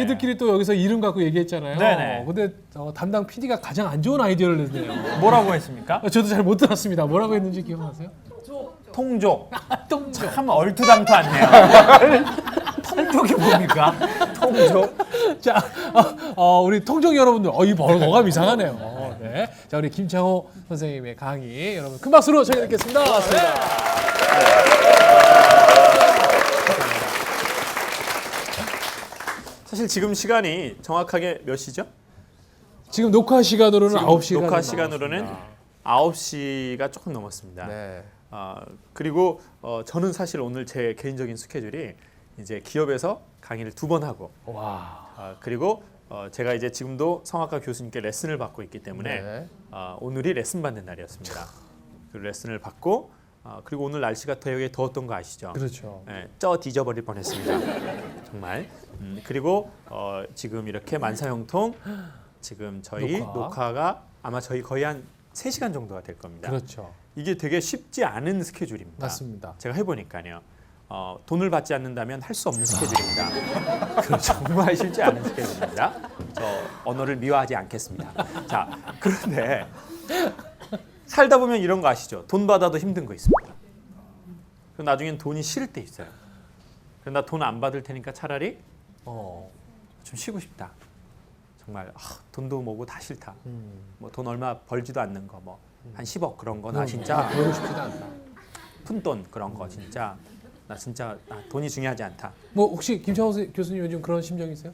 저희들끼리 또 여기서 이름 갖고 얘기했잖아요. 네네. 근데 담당 PD가 가장 안 좋은 아이디어를 냈네요. 뭐라고 했습니까? 저도 잘 못 들었습니다. 뭐라고 했는지 기억나세요? 통족. 똥죠. 참 얼토당토않네요. 통족이 뭡니까? 통족. 자, 우리 통정 여러분들, 이 버릇 어감 이상하네요. 네. 자, 우리 김창호 선생님의 강의 여러분 큰 박수로 청해 듣겠습니다. 고맙습니다. 사실 지금 시간이 정확하게 몇 시죠? 지금 녹화 시간으로는 지금 9시가 녹화 시간으로는 9시가 조금 넘었습니다. 네. 그리고 저는 사실 오늘 제 개인적인 스케줄이 이제 기업에서 강의를 2번 하고 와. 그리고 제가 이제 지금도 성악가 교수님께 레슨을 받고 있기 때문에 네. 오늘이 레슨 받는 날이었습니다. 그 레슨을 받고 그리고 오늘 날씨가 되게 더웠던 거 아시죠? 그렇죠. 네, 쪄 뒤져버릴 뻔했습니다. 정말. 그리고 지금 이렇게 만사형통 지금 저희 녹화가 아마 저희 거의 한 3시간 정도가 될 겁니다. 그렇죠. 이게 되게 쉽지 않은 스케줄입니다. 맞습니다. 제가 해보니까요. 돈을 받지 않는다면 할 수 없는 스케줄입니다. 정말 쉽지 않은 스케줄입니다. 저 언어를 미화하지 않겠습니다. 자, 그런데 살다 보면 이런 거 아시죠? 돈 받아도 힘든 거 있습니다. 그럼 나중엔 돈이 싫을 때 있어요. 나 돈 안 받을 테니까 차라리 좀 쉬고 싶다. 정말 돈도 뭐고 다 싫다. 뭐 돈 얼마 벌지도 않는 거 뭐 한 10억 그런 거 나 진짜 보고 싶지도 않다. 푼돈 그런 거 진짜 나 돈이 중요하지 않다. 뭐 혹시 김창호 교수님 요즘 그런 심정이세요?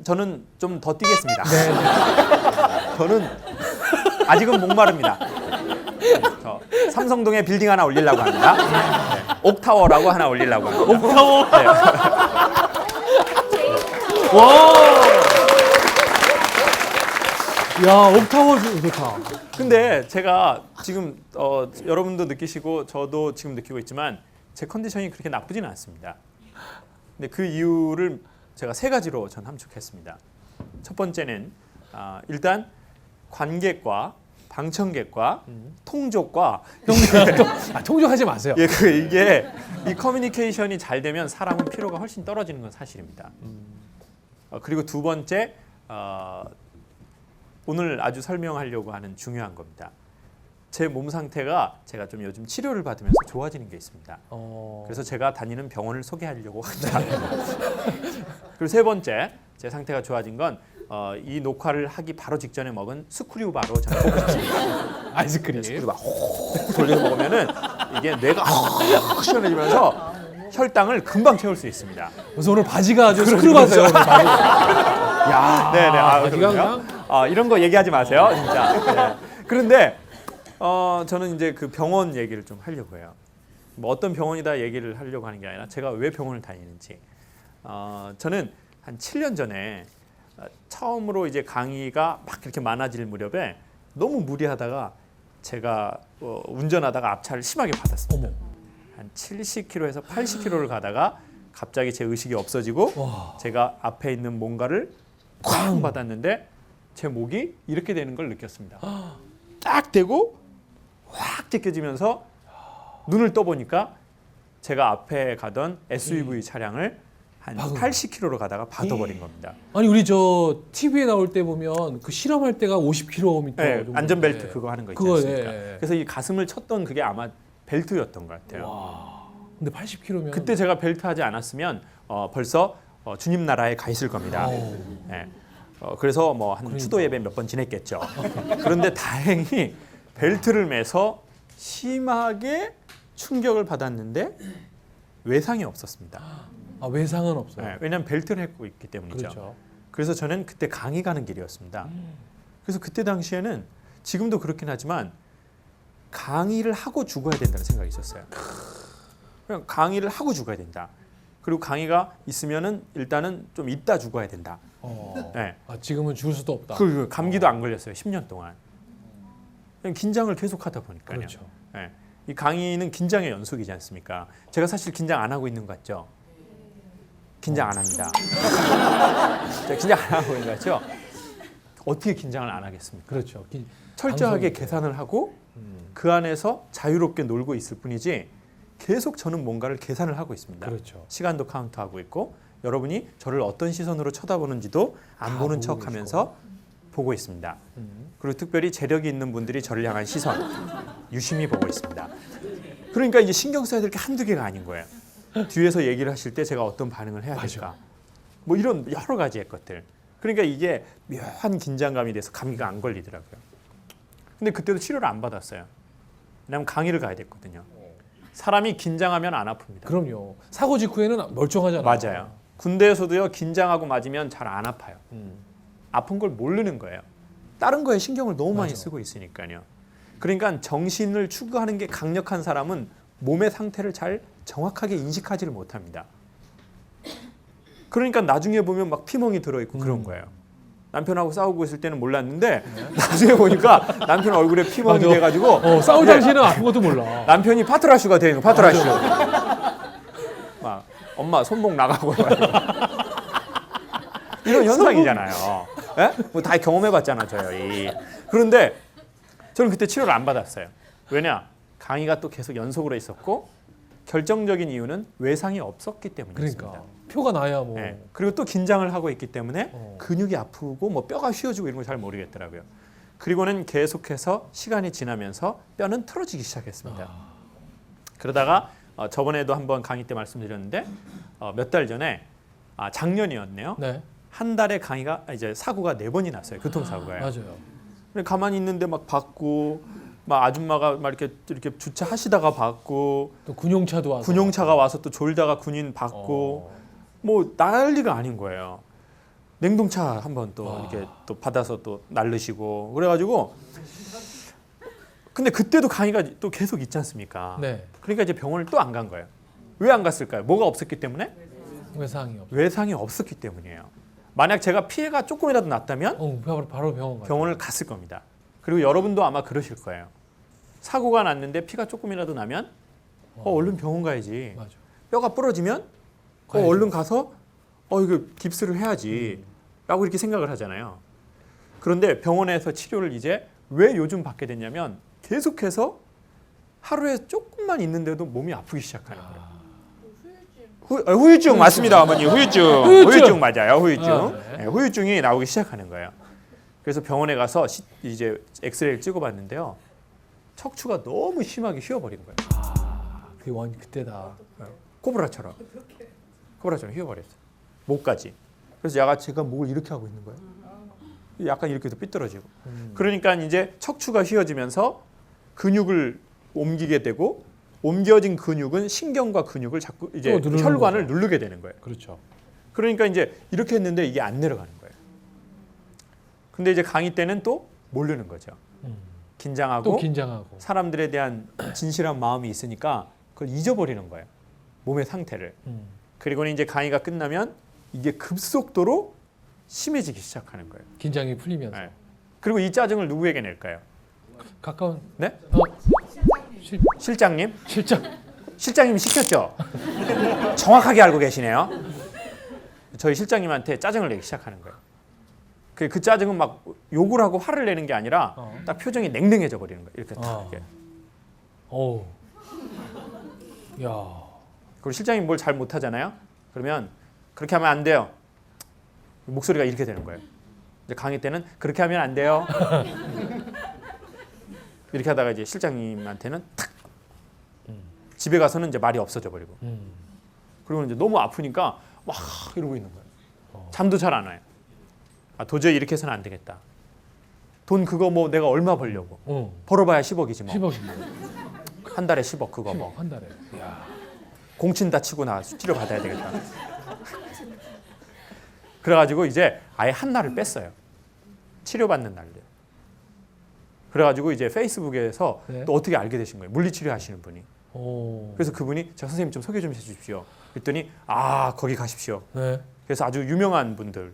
저는 좀 더 뛰겠습니다. 네. 저는 아직은 목마릅니다. 저 삼성동에 빌딩 하나 올리려고 합니다. 네. 옥타워라고 하나 올리려고 합니다. 옥타워. 네. 와. 야, 옥타워 좋다. 근데 제가 지금 여러분도 느끼시고 저도 지금 느끼고 있지만 제 컨디션이 그렇게 나쁘지는 않습니다. 근데 그 이유를 제가 3가지로 전 함축했습니다. 첫 번째는 일단 관객과 방청객과 통족과 통역하지 마세요. 이게 이 커뮤니케이션이 잘 되면 사람은 피로가 훨씬 떨어지는 건 사실입니다. 그리고 두 번째 오늘 아주 설명하려고 하는 중요한 겁니다. 제 몸 상태가 제가 좀 요즘 치료를 받으면서 좋아지는 게 있습니다. 그래서 제가 다니는 병원을 소개하려고 합니다. 그리고 세 번째, 제 상태가 좋아진 건 이 녹화를 하기 바로 직전에 먹은 스크류바로 저는 먹고 싶습니다. 아이스크림. 스크류바 혹 돌려서 먹으면은 이게 뇌가 확 시원해지면서 혈당을 금방 채울 수 있습니다. 그래서 오늘 바지가 아주 스크류바세요. 야, 네네. 바지가 그럼요. 이런 거 얘기하지 마세요, 진짜. 네. 그런데 저는 이제 그 병원 얘기를 좀 하려고 해요. 뭐 어떤 병원이다 얘기를 하려고 하는 게 아니라 제가 왜 병원을 다니는지. 저는 한 7년 전에 처음으로 이제 강의가 막 이렇게 많아질 무렵에 너무 무리하다가 제가 운전하다가 앞차를 심하게 받았습니다. 한 70km에서 80km를 가다가 갑자기 제 의식이 없어지고 제가 앞에 있는 뭔가를 쾅 받았는데 제 목이 이렇게 되는 걸 느꼈습니다. 딱 대고 확 제껴지면서 눈을 떠보니까 제가 앞에 가던 SUV 차량을 한 80km로 가다가 받아버린 겁니다. 아니 우리 저 TV에 나올 때 보면 그 실험할 때가 50km 네, 정도. 안전벨트 그거 하는 거 있지 그거, 않습니까? 예. 그래서 이 가슴을 쳤던 그게 아마 벨트였던 것 같아요. 와. 근데 80km면 그때 제가 벨트 하지 않았으면 벌써 주님 나라에 가 있을 겁니다. 네. 그래서 뭐 한 추도 예배 몇 번 지냈겠죠. 그런데 다행히 벨트를 매서 심하게 충격을 받았는데 외상이 없었습니다. 외상은 없어요. 네, 왜냐하면 벨트를 했고 있기 때문이죠. 그렇죠. 그래서 저는 그때 강의 가는 길이었습니다. 그래서 그때 당시에는 지금도 그렇긴 하지만 강의를 하고 죽어야 된다는 생각이 있었어요. 그냥 강의를 하고 죽어야 된다. 그리고 강의가 있으면은 일단은 좀 있다 죽어야 된다. 네. 지금은 죽을 수도 없다. 그 감기도 안 걸렸어요. 10년 동안. 그냥 긴장을 계속하다 보니까요. 그렇죠. 네. 이 강의는 긴장의 연속이지 않습니까? 제가 사실 긴장 안 하고 있는 것 같죠? 긴장 안 합니다. 제가 긴장 안 하고 있는 것 같죠? 어떻게 긴장을 안 하겠습니까? 그렇죠. 철저하게 방송이죠. 계산을 하고 그 안에서 자유롭게 놀고 있을 뿐이지 계속 저는 뭔가를 계산을 하고 있습니다. 그렇죠. 시간도 카운트하고 있고 여러분이 저를 어떤 시선으로 쳐다보는지도 안 보는 척하면서 보고 있습니다. 그리고 특별히 재력이 있는 분들이 저를 향한 시선 유심히 보고 있습니다. 그러니까 이제 신경 써야 될 게 한두 개가 아닌 거예요. 뒤에서 얘기를 하실 때 제가 어떤 반응을 해야 될까? 뭐 이런 여러 가지의 것들. 그러니까 이게 묘한 긴장감이 돼서 감기가 안 걸리더라고요. 근데 그때도 치료를 안 받았어요. 왜냐하면 강의를 가야 됐거든요. 사람이 긴장하면 안 아픕니다. 그럼요. 사고 직후에는 멀쩡하잖아요. 맞아요. 군대에서도요, 긴장하고 맞으면 잘 안 아파요. 아픈 걸 모르는 거예요. 다른 거에 신경을 너무 많이 쓰고 있으니까요. 그러니까 정신을 추구하는 게 강력한 사람은 몸의 상태를 잘 정확하게 인식하지를 못합니다. 그러니까 나중에 보면 막 피멍이 들어있고 그런 거예요. 남편하고 싸우고 있을 때는 몰랐는데 나중에 보니까 남편 얼굴에 피멍이 맞아. 돼가지고 싸울 당시에는 아픈 것도 몰라. 남편이 파트라슈가 되는 거, 파트라슈. 막 엄마 손목 나가고 이런 현상이잖아요. 예? 뭐 다 경험해봤잖아 저희. 그런데 저는 그때 치료를 안 받았어요. 왜냐? 강의가 또 계속 연속으로 있었고 결정적인 이유는 외상이 없었기 때문이었습니다. 그러니까 표가 나야 뭐. 예. 그리고 또 긴장을 하고 있기 때문에 근육이 아프고 뭐 뼈가 휘어지고 이런 거 잘 모르겠더라고요. 그리고는 계속해서 시간이 지나면서 뼈는 틀어지기 시작했습니다. 그러다가 저번에도 한번 강의 때 말씀드렸는데 몇 달 전에 작년이었네요. 네. 한 달에 강의가 이제 사고가 4번이 났어요. 교통사고가요. 맞아요. 근데 가만히 있는데 막 받고 막 아줌마가 막 이렇게 주차하시다가 받고 또 군용차도 와서. 군용차가 와서 또 졸다가 군인 받고 뭐 난리가 아닌 거예요. 냉동차 한번 또 이렇게 또 받아서 또 날르시고 그래가지고 근데 그때도 강의가 또 계속 있지 않습니까? 네. 그러니까 이제 병원을 또 안 간 거예요. 왜 안 갔을까요? 뭐가 없었기 때문에? 외상이 없. 외상이 없었기 때문이에요. 만약 제가 피해가 조금이라도 났다면 바로 병원 가요. 병원을 갔을 겁니다. 그리고 여러분도 아마 그러실 거예요. 사고가 났는데 피가 조금이라도 나면 얼른 병원 가야지. 맞아. 뼈가 부러지면 가야죠. 얼른 가서 이거 깁스를 해야지 라고 이렇게 생각을 하잖아요. 그런데 병원에서 치료를 이제 왜 요즘 받게 됐냐면 계속해서 하루에 조금만 있는데도 몸이 아프기 시작하는 거예요. 후유증 맞습니다, 어머니. 후유증 맞아요. 후유증. 네, 후유증이 나오기 시작하는 거예요. 그래서 병원에 가서 이제 엑스레이를 찍어봤는데요. 척추가 너무 심하게 휘어버린 거예요. 그게 그때다. 코브라처럼 휘어버렸어요. 목까지. 그래서 제가 목을 이렇게 하고 있는 거예요. 약간 이렇게 해서 삐뚤어지고. 그러니까 이제 척추가 휘어지면서 근육을 옮기게 되고 옮겨진 근육은 신경과 근육을 자꾸 이제 혈관을 누르게 되는 거예요. 그렇죠. 그러니까 이제 이렇게 했는데 이게 안 내려가는 거예요. 근데 이제 강의 때는 또 모르는 거죠. 긴장하고 또 긴장하고 사람들에 대한 진실한 마음이 있으니까 그걸 잊어버리는 거예요. 몸의 상태를. 그리고는 이제 강의가 끝나면 이게 급속도로 심해지기 시작하는 거예요. 긴장이 풀리면서. 네. 그리고 이 짜증을 누구에게 낼까요? 가까운. 네? 실장. 실장님이 시켰죠? 정확하게 알고 계시네요. 저희 실장님한테 짜증을 내기 시작하는 거예요. 그 짜증은 막 욕을 하고 화를 내는 게 아니라 딱 표정이 냉랭해져 버리는 거예요. 이렇게 딱 이렇게. 오. 야. 그리고 실장님이 뭘 잘 못하잖아요. 그러면 그렇게 하면 안 돼요. 목소리가 이렇게 되는 거예요. 이제 강의 때는 그렇게 하면 안 돼요. 이렇게 하다가 이제 실장님한테는 탁 집에 가서는 이제 말이 없어져 버리고 그리고 이제 너무 아프니까 막 이러고 있는 거예요. 잠도 잘 안 와요. 도저히 이렇게 해서는 안 되겠다. 돈 그거 뭐 내가 얼마 벌려고. 벌어봐야 10억이지 뭐. 10억이면 한 달에 10억 그거 뭐. 한 달에. 야. 공친 다치고 나 치료 받아야 되겠다. 그래가지고 이제 아예 한 날을 뺐어요. 치료받는 날을. 그래가지고 이제 페이스북에서 네. 또 어떻게 알게 되신 거예요. 물리치료 하시는 분이. 오. 그래서 그분이 저 선생님 좀 소개 좀 해주십시오. 그랬더니 거기 가십시오. 네. 그래서 아주 유명한 분들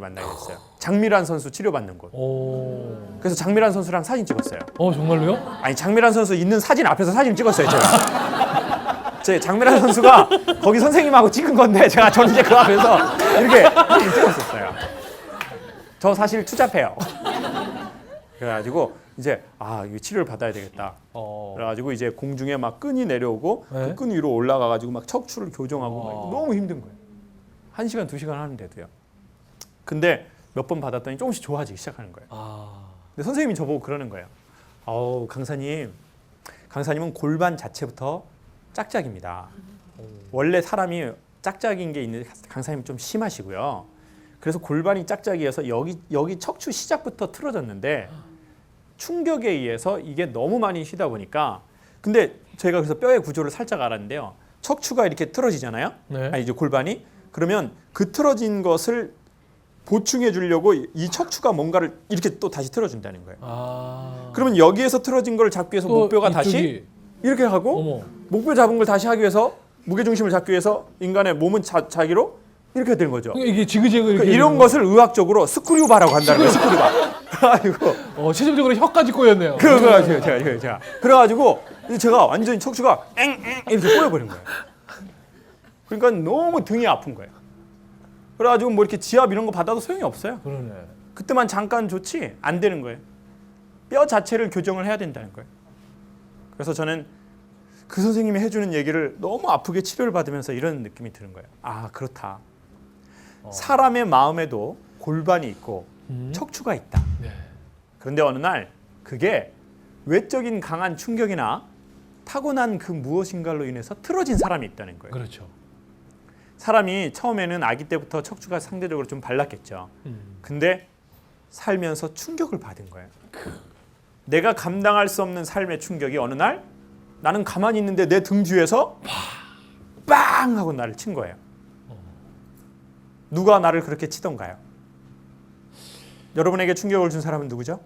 만나게 됐어요. 장미란 선수 치료받는 곳. 오. 그래서 장미란 선수랑 사진 찍었어요. 정말로요? 아니 장미란 선수 있는 사진 앞에서 사진 찍었어요 제가. 제 장미란 선수가 거기 선생님하고 찍은 건데 저는 이제 그 앞에서 이렇게 사진 찍었었어요. 저 사실 투잡해요. 그래가지고 이제 이거 치료를 받아야 되겠다. 그래가지고 이제 공중에 막 끈이 내려오고 네. 그 끈 위로 올라가가지고 막 척추를 교정하고 막 너무 힘든 거예요. 1시간, 2시간 하는데도요. 근데 몇 번 받았더니 조금씩 좋아지기 시작하는 거예요. 근데 선생님이 저보고 그러는 거예요. 강사님은 골반 자체부터 짝짝입니다. 원래 사람이 짝짝인 게 있는데 강사님은 좀 심하시고요. 그래서 골반이 짝짝이어서 여기 척추 시작부터 틀어졌는데 충격에 의해서 이게 너무 많이 쉬다 보니까 근데 저희가 그래서 뼈의 구조를 살짝 알았는데요. 척추가 이렇게 틀어지잖아요. 네. 아니 이제 골반이 그러면 그 틀어진 것을 보충해 주려고 이 척추가 뭔가를 이렇게 또 다시 틀어준다는 거예요. 그러면 여기에서 틀어진 걸 잡기 위해서 목뼈가 다시 이렇게 하고 목뼈 잡은 걸 다시 하기 위해서 무게 중심을 잡기 위해서 인간의 몸은 자기로 이렇게 되는 거죠. 이게 지그재그 이렇게 이런 것을 의학적으로 스크류바라고 한다는 거예요. 스크류바. 아이고. 최종적으로 혀까지 꼬였네요. 제가 그래가지고 제가 완전히 척추가 앵앵 이렇게 꼬여버린 거예요. 그러니까 너무 등이 아픈 거예요. 그래가지고 뭐 이렇게 지압 이런 거 받아도 소용이 없어요. 그러네. 그때만 잠깐 좋지 안 되는 거예요. 뼈 자체를 교정을 해야 된다는 거예요. 그래서 저는 그 선생님이 해주는 얘기를 너무 아프게 치료를 받으면서 이런 느낌이 드는 거예요. 그렇다. 사람의 마음에도 골반이 있고 척추가 있다. 네. 그런데 어느 날 그게 외적인 강한 충격이나 타고난 그 무엇인가로 인해서 틀어진 사람이 있다는 거예요. 그렇죠. 사람이 처음에는 아기 때부터 척추가 상대적으로 좀 발랐겠죠. 근데 살면서 충격을 받은 거예요. 내가 감당할 수 없는 삶의 충격이 어느 날 나는 가만히 있는데 내 등 뒤에서 빵 하고 나를 친 거예요. 누가 나를 그렇게 치던가요? 여러분에게 충격을 준 사람은 누구죠?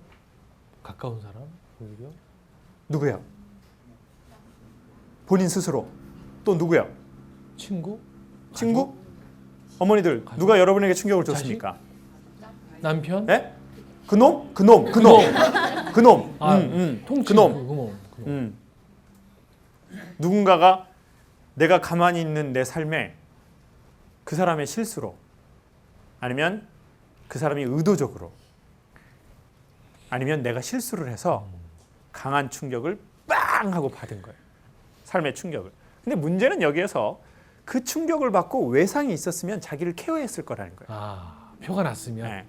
가까운 사람? 오히려? 누구예요? 본인 스스로. 또 누구예요? 친구? 친구? 어머니들 누가 여러분에게 충격을 줬습니까? 남편? 네? 그놈? 그놈. 통칭 그놈. 누군가가 내가 가만히 있는 내 삶에 그 사람의 실수로 아니면 그 사람이 의도적으로 아니면 내가 실수를 해서 강한 충격을 빵 하고 받은 거예요. 삶의 충격을. 근데 문제는 여기에서 그 충격을 받고 외상이 있었으면 자기를 케어했을 거라는 거예요. 표가 났으면. 네.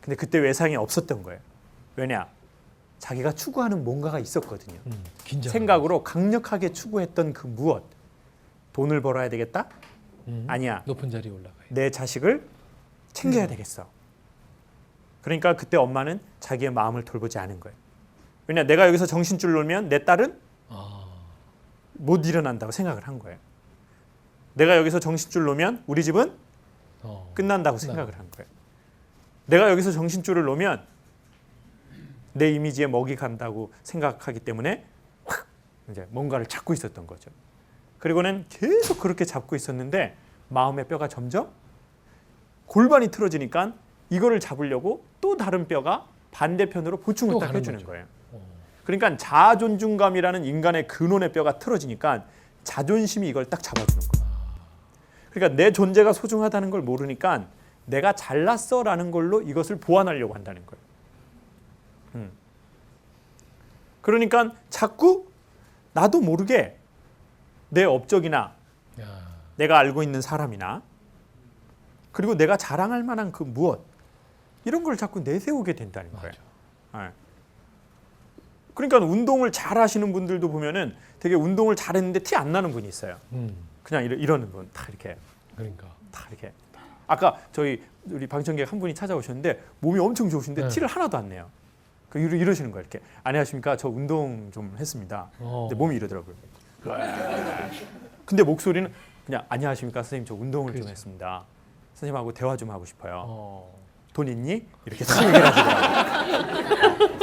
근데 그때 외상이 없었던 거예요. 왜냐? 자기가 추구하는 뭔가가 있었거든요. 생각으로 강력하게 추구했던 그 무엇. 돈을 벌어야 되겠다? 아니야. 높은 자리에 올라가야 내 자식을 챙겨야 되겠어. 그러니까 그때 엄마는 자기의 마음을 돌보지 않은 거예요. 왜냐? 내가 여기서 정신줄 놓으면 내 딸은 못 일어난다고 생각을 한 거예요. 내가 여기서 정신줄 놓으면 우리 집은 끝난다고 생각을 한 거예요. 내가 여기서 정신줄을 놓으면 내 이미지에 먹이 간다고 생각하기 때문에 확 이제 뭔가를 잡고 있었던 거죠. 그리고는 계속 그렇게 잡고 있었는데 마음의 뼈가 점점 골반이 틀어지니까 이거를 잡으려고 또 다른 뼈가 반대편으로 보충을 딱 해주는 거예요. 그러니까 자존중감이라는 인간의 근원의 뼈가 틀어지니까 자존심이 이걸 딱 잡아주는 거예요. 그러니까 내 존재가 소중하다는 걸 모르니까 내가 잘났어라는 걸로 이것을 보완하려고 한다는 거예요. 그러니까 자꾸 나도 모르게 내 업적이나 내가 알고 있는 사람이나 그리고 내가 자랑할 만한 그 무엇 이런 걸 자꾸 내세우게 된다는 거예요. 네. 그러니까 운동을 잘 하시는 분들도 보면은 되게 운동을 잘했는데 티 안 나는 분이 있어요. 그냥 이러는 분 다 이렇게. 그러니까. 다 이렇게. 아까 우리 방청객 한 분이 찾아오셨는데 몸이 엄청 좋으신데 네. 티를 하나도 안 내요. 이러시는 거예요. 이렇게. 안녕하십니까? 저 운동 좀 했습니다. 근데 몸이 이러더라고요. 근데 목소리는 그냥 안녕하십니까? 선생님 저 운동을 좀 했습니다. 선생님하고 대화 좀 하고 싶어요. 돈 있니? 이렇게 얘기를 하시더라고요.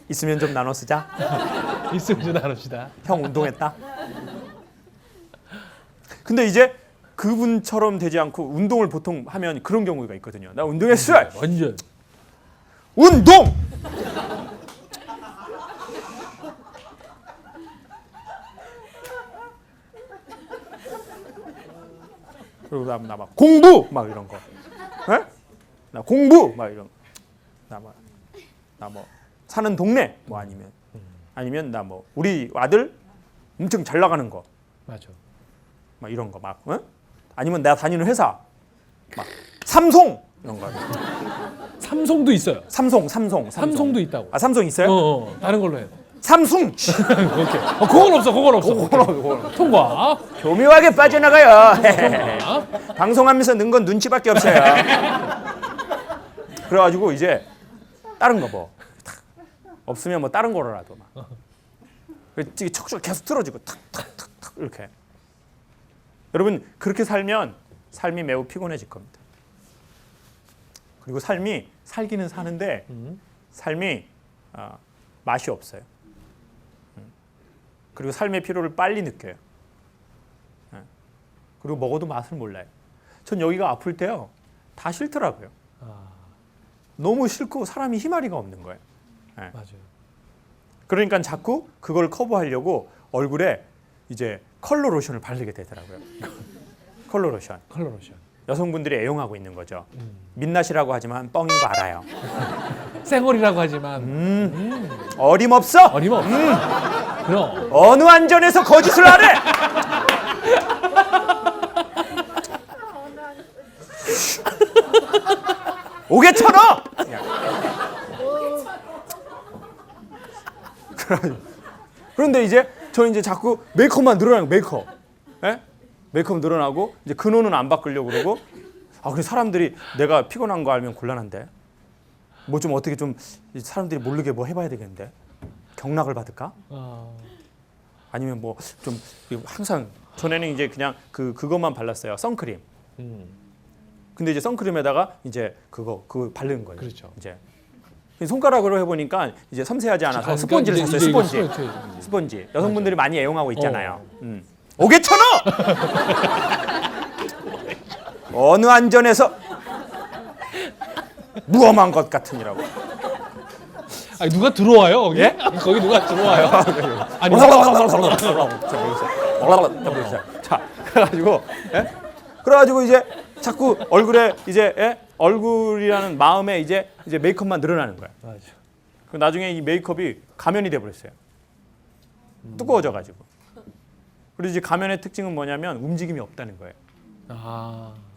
있으면 좀 나눠 쓰자. 있으면 좀 나눕시다. 형 운동했다. 근데 이제 그분처럼 되지 않고 운동을 보통 하면 그런 경우가 있거든요. 나 운동했어. 완전. 운동. 그리고 나 막 공부 막 이런 거. 에? 나 공부 막 이런 거. 나 뭐 사는 동네 뭐 아니면 나 뭐 우리 아들 엄청 잘 나가는 거 맞아. 막 이런 거 막 아니면 내가 다니는 회사 막 삼성 이런 거 삼성도 있어요. 삼성도 있다고. 아 삼성 있어요? 다른 걸로 해요. 삼성 오케이. 그건 없어. 그건 통과. 교묘하게 빠져나가요. 통과. 방송하면서 는 건 눈치밖에 없어요. 그래가지고 이제 다른 거 뭐 없으면 뭐 다른 거라도 막 척추가 계속 틀어지고 탁탁탁탁 이렇게. 여러분 그렇게 살면 삶이 매우 피곤해질 겁니다. 그리고 삶이 살기는 사는데 삶이 맛이 없어요. 그리고 삶의 피로를 빨리 느껴요. 그리고 먹어도 맛을 몰라요. 전 여기가 아플 때요 다 싫더라고요. 너무 싫고 사람이 희마리가 없는 거예요. 맞아요. 그러니까 자꾸 그걸 커버하려고 얼굴에 이제 컬러 로션을 바르게 되더라고요. 컬러 로션. 여성분들이 애용하고 있는 거죠. 민낯이라고 하지만 뻥인 거 알아요. 쌩얼이라고 하지만 어림없어. 어림없어. 그럼. 어느 안전에서 거짓을 하래. 오게 쳐넣어. 그런데 이제 저는 이제 자꾸 메이크업만 늘어나고 메이크업. 예? 메이크업 늘어나고 이제 근호는 안 바꾸려고 그러고 그래 사람들이 내가 피곤한 거 알면 곤란한데 뭐 좀 어떻게 좀 사람들이 모르게 뭐 해봐야 되겠는데 경락을 받을까? 아니면 뭐 좀 항상 전에는 이제 그냥 그것만 발랐어요. 선크림. 근데 이제 선크림에다가 이제 그거 바르는 거예요. 그렇죠. 이제 손가락으로 해보니까 이제 섬세하지 않아서 그러니까 스펀지를 이제 샀어요. 이거 스펀지. 여성분들이 많이 애용하고 있잖아요. 오게 쳐넣어. 어느 안전에서 무엄한 것 같으니라고. 아니 누가 들어와요 거기? 예? 거기 누가 들어와요? 아니 자, 그래가지고 이제 자꾸 얼굴에 이제 얼굴이라는 마음에 이제 메이크업만 늘어나는 거야. 맞아. 그 나중에 이 메이크업이 가면이 돼버렸어요. 두꺼워져가지고. 그리고 이제 가면의 특징은 뭐냐면 움직임이 없다는 거예요.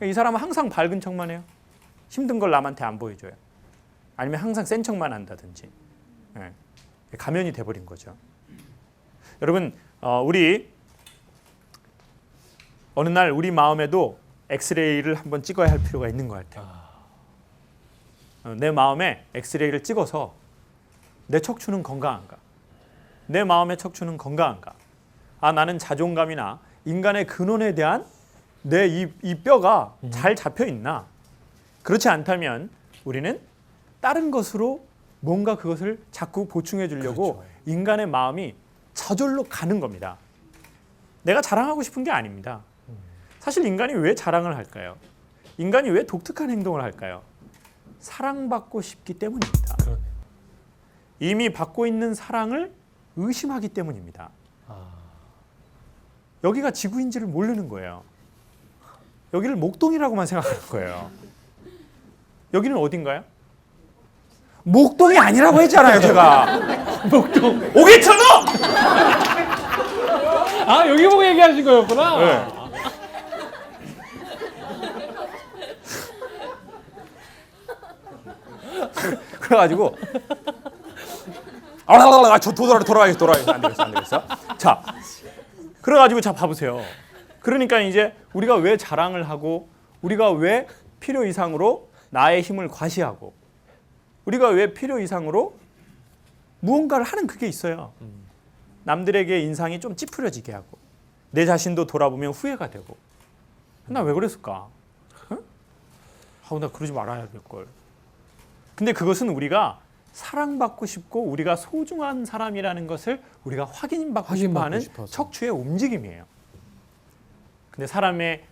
이 사람은 항상 밝은 척만 해요. 힘든 걸 남한테 안 보여줘요. 아니면 항상 센 척만 한다든지. 가면이 돼버린 거죠. 여러분, 우리 어느 날 우리 마음에도 엑스레이를 한번 찍어야 할 필요가 있는 것 같아요. 내 마음에 엑스레이를 찍어서 내 척추는 건강한가? 내 마음의 척추는 건강한가? 나는 자존감이나 인간의 근원에 대한 내 이 뼈가 잘 잡혀 있나? 그렇지 않다면 우리는 다른 것으로 뭔가 그것을 자꾸 보충해 주려고 그렇죠. 인간의 마음이 저절로 가는 겁니다. 내가 자랑하고 싶은 게 아닙니다. 사실 인간이 왜 자랑을 할까요? 인간이 왜 독특한 행동을 할까요? 사랑받고 싶기 때문입니다. 그러네. 이미 받고 있는 사랑을 의심하기 때문입니다. 여기가 지구인지를 모르는 거예요. 여기를 목동이라고만 생각하는 거예요. 여기는 어딘가요? 목동이 아니라고 했잖아요, 제가. 목동. 오게 쳐넣어! 여기 보고 얘기하신 거였구나. 네. 그래가지고 저 돌아가겠어. 안 되겠어. 자, 그래가지고 자 봐보세요. 그러니까 이제 우리가 왜 자랑을 하고 우리가 왜 필요 이상으로 나의 힘을 과시하고 우리가 왜 필요 이상으로 무언가를 하는 그게 있어요. 남들에게 인상이 좀 찌푸려지게 하고 내 자신도 돌아보면 후회가 되고 나 왜 그랬을까? 나 그러지 말아야 될 걸. 근데 그것은 우리가 사랑받고 싶고 우리가 소중한 사람이라는 것을 우리가 확인받고 싶어하는 척추의 움직임이에요. 근데 사람의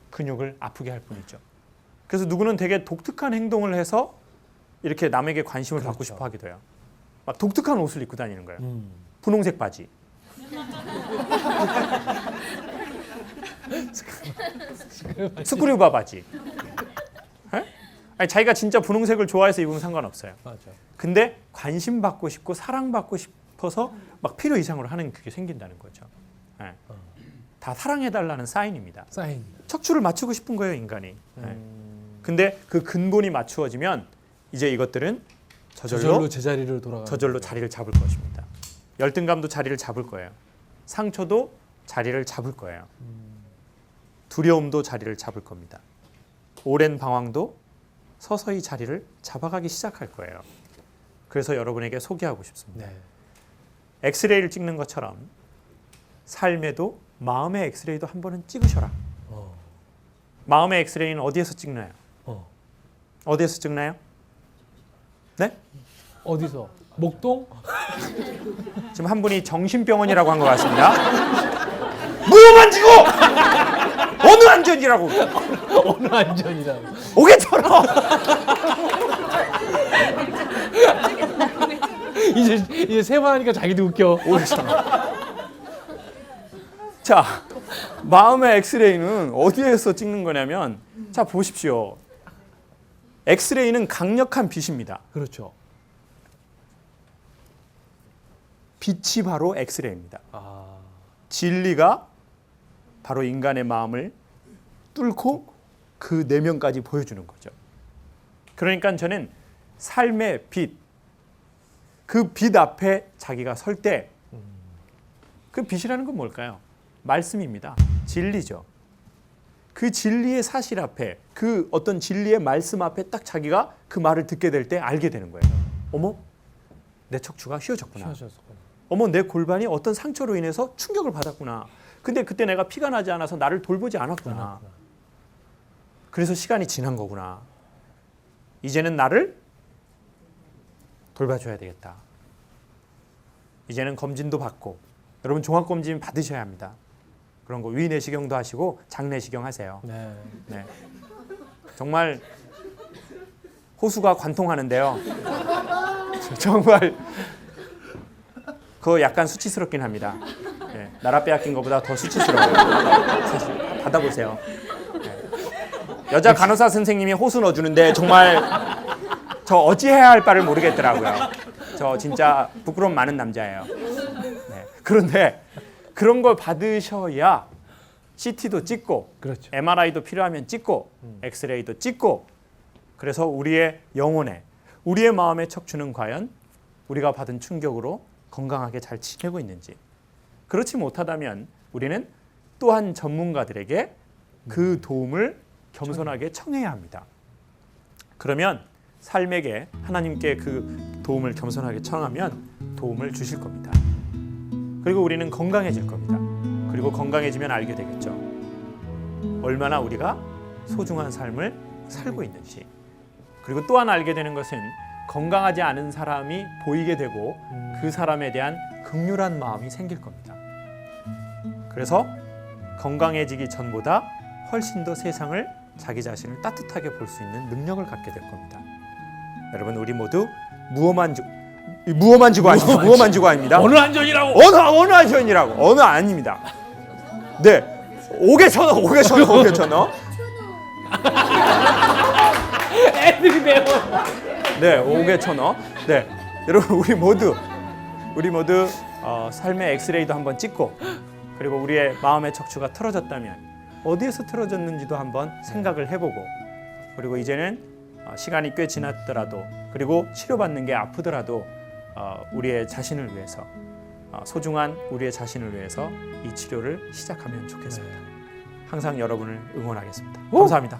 근육을 아프게 할 뿐이죠. 그래서 누구는 되게 독특한 행동을 해서 이렇게 남에게 관심을 받고 싶어 하기도 해요. 막 독특한 옷을 입고 다니는 거예요. 분홍색 바지. 스크류바 바지. 아니, 자기가 진짜 분홍색을 좋아해서 입으면 상관없어요. 맞아. 근데 관심 받고 싶고 사랑받고 싶어서 막 필요 이상으로 하는 그게 생긴다는 거죠. 네. 다 사랑해달라는 사인입니다. 사인. 척추를 맞추고 싶은 거예요, 인간이. 네. 근데 그 근본이 맞추어지면 이제 이것들은 저절로 제자리를 돌아가. 저절로 자리를 잡을 것입니다. 열등감도 자리를 잡을 거예요. 상처도 자리를 잡을 거예요. 두려움도 자리를 잡을 겁니다. 오랜 방황도 서서히 자리를 잡아가기 시작할 거예요. 그래서 여러분에게 소개하고 싶습니다. 네. 엑스레이를 찍는 것처럼 삶에도 마음의 엑스레이도 한 번은 찍으셔라. 마음의 엑스레이는 어디에서 찍나요? 어디에서 찍나요? 네? 어디서? 목동? 지금 한 분이 정신병원이라고 한 것 같습니다. 무만지고 어느 안전이라고 어느 안전이라고. 오게처럼 이제 세 번 하니까 자기도 웃겨. 자, 마음의 엑스레이는 어디에서 찍는 거냐면, 자 보십시오. 엑스레이는 강력한 빛입니다. 그렇죠. 빛이 바로 엑스레이입니다. 아. 진리가 바로 인간의 마음을 뚫고 그 내면까지 보여주는 거죠. 그러니까 저는 삶의 빛, 그 빛 앞에 자기가 설 때 그 빛이라는 건 뭘까요? 말씀입니다. 진리죠. 그 진리의 사실 앞에, 그 어떤 진리의 말씀 앞에 딱 자기가 그 말을 듣게 될 때 알게 되는 거예요. 어머, 내 척추가 휘어졌구나. 쉬어졌구나. 어머, 내 골반이 어떤 상처로 인해서 충격을 받았구나. 근데 그때 내가 피가 나지 않아서 나를 돌보지 않았구나. 그래서 시간이 지난 거구나. 이제는 나를 돌봐줘야 되겠다. 이제는 검진도 받고, 여러분 종합검진 받으셔야 합니다. 그런 거 위내시경도 하시고 장내시경 하세요. 네. 네. 정말 호수가 관통하는데요. 정말 그거 약간 수치스럽긴 합니다. 네. 나라 빼앗긴 것보다 더 수치스러워요. 사실 받아보세요. 네. 여자 간호사 선생님이 호수 넣어주는데 정말 저 어찌해야 할 바를 모르겠더라고요. 저 진짜 부끄러움 많은 남자예요. 네. 그런데 그런 걸 받으셔야 CT도 찍고, 그렇죠. MRI도 필요하면 찍고, 엑스레이도 찍고, 그래서 우리의 영혼에, 우리의 마음의 척추는 과연 우리가 받은 충격으로 건강하게 잘 지내고 있는지. 그렇지 못하다면 우리는 또한 전문가들에게 그 도움을 겸손하게 청해야 합니다. 그러면 삶에게 하나님께 그 도움을 겸손하게 청하면 도움을 주실 겁니다. 그리고 우리는 건강해질 겁니다. 그리고 건강해지면 알게 되겠죠. 얼마나 우리가 소중한 삶을 살고 있는지. 그리고 또 하나 알게 되는 것은 건강하지 않은 사람이 보이게 되고 그 사람에 대한 긍휼한 마음이 생길 겁니다. 그래서 건강해지기 전보다 훨씬 더 세상을, 자기 자신을 따뜻하게 볼 수 있는 능력을 갖게 될 겁니다. 여러분, 우리 모두 무엄한 주고 아닙니다. 무엄한 주고 아닙니다. 어느 안전이라고. 어느 안전이라고. 어느 아닙니다. 네, 5개 천어. 애들이 배워. 네, 5개 천어. 네, 여러분 우리 모두 삶의 엑스레이도 한번 찍고, 그리고 우리의 마음의 척추가 틀어졌다면 어디에서 틀어졌는지도 한번 생각을 해보고, 그리고 이제는 시간이 꽤 지났더라도, 그리고 치료받는 게 아프더라도 우리의 자신을 위해서, 소중한 우리의 자신을 위해서 이 치료를 시작하면 좋겠습니다. 항상 여러분을 응원하겠습니다. 감사합니다.